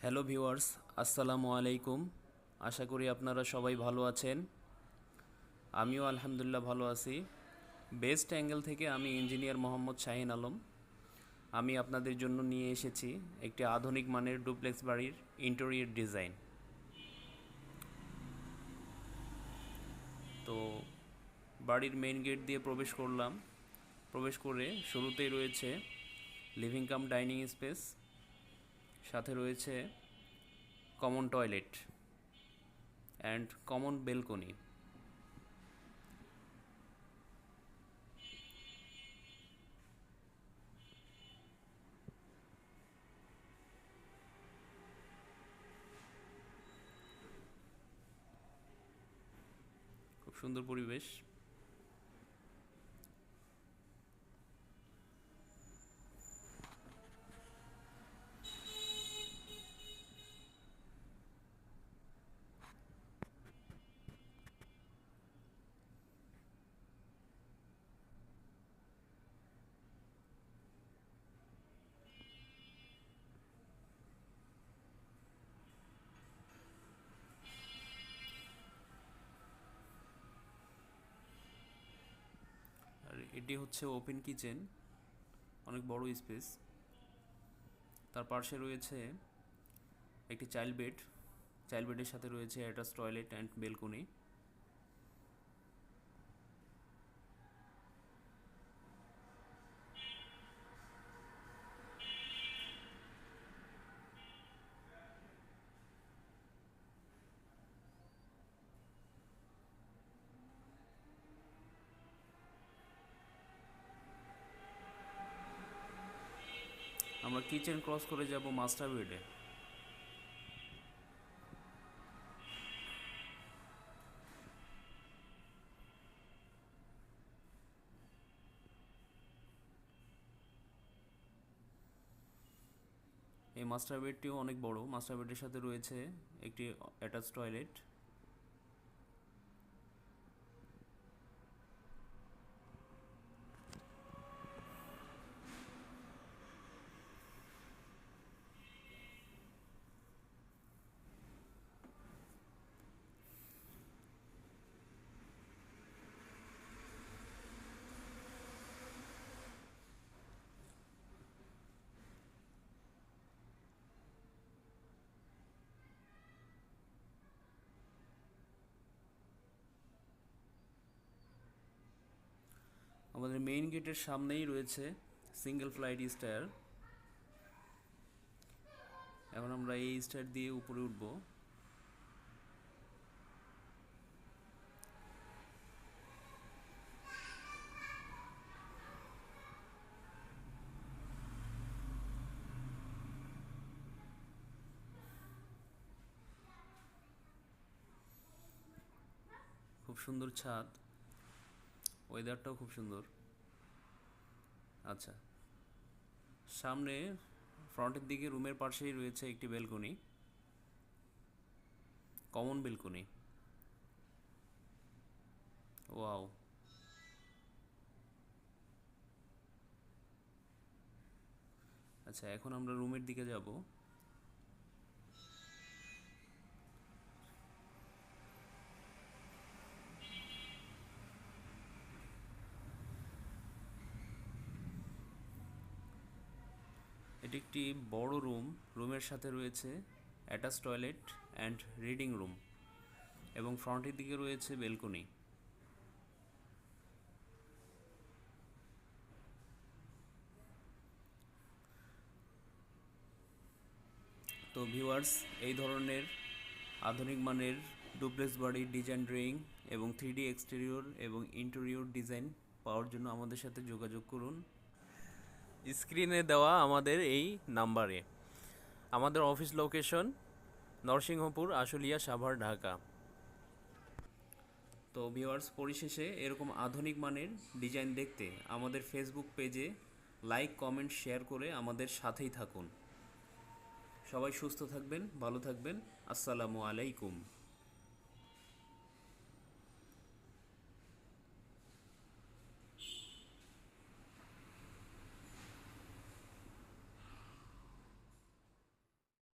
Hello viewers, আসসালামু আলাইকুম। আশা করি আপনারা সবাই ভালো আছেন। আমিও আলহামদুলিল্লাহ ভালো আছি। বেস্ট অ্যাঙ্গেল থেকে আমি ইঞ্জিনিয়ার মোহাম্মদ শাহিন আলম। আমি আপনাদের জন্য নিয়ে এসেছি একটি আধুনিক মানের ডুপ্লেক্স বাড়ির ইন্টেরিয়র ডিজাইন। তো বাড়ির মেইন গেট দিয়ে প্রবেশ করলাম। প্রবেশ করে শুরুতেই রয়েছে লিভিং কাম ডাইনিং স্পেস, সাথে রয়েছে common toilet and common balcony. খুব সুন্দর পরিবেশ। আর এটি হচ্ছে ওপেন কিচেন, অনেক বড় স্পেস। তার পাশে রয়েছে একটি চাইল্ড বেড। চাইল্ড বেডের সাথে রয়েছে অ্যাটাচ টয়লেট অ্যান্ড বেলকনি। আমরা কিচেন ক্রস করে যাব মাস্টার বেডে। এই মাস্টার বেডটিও অনেক বড়। মাস্টার বেডের সাথে রয়েছে একটি অ্যাটাচ টয়লেট। আমাদের মেইন গেটের সামনেই রয়েছে সিঙ্গেল ফ্লাইট স্টার। এখন আমরা এই স্টার দিয়ে উপরে উঠব। খুব সুন্দর ছাদ, ওয়েদারটাও খুব সুন্দর। আচ্ছা, সামনে ফ্রন্টের দিকে রুমের পাশেই রয়েছে একটি বেলকনি, কমন বেলকনি। ওয়াও! আচ্ছা, এখন আমরা রুমের দিকে যাব। এটি একটি বড় রুম। রুমের সাথে রয়েছে attach toilet and reading room, এবং ফ্রন্টের দিকে রয়েছে বেলকনি। তো ভিউয়ার্স, এই ধরনের আধুনিক মানের ডুপ্লেক্স বাড়ি ডিজাইন ড্রয়িং এবং 3D এক্সটেরিয়র এবং ইন্টেরিয়র ডিজাইন পাওয়ার জন্য আমাদের সাথে যোগাযোগ করুন স্ক্রিনে দেওয়া আমাদের এই নাম্বারে। আমাদের অফিস লোকেশন নরসিংহপুর, আশুলিয়া, সাভার, ঢাকা। তো ভিউয়ার্স, পরিশেষে এরকম আধুনিক মানের ডিজাইন দেখতে আমাদের ফেসবুক পেজে লাইক, কমেন্ট, শেয়ার করে আমাদের সাথেই থাকুন। সবাই সুস্থ থাকবেন, ভালো থাকবেন। আসসালামু আলাইকুম।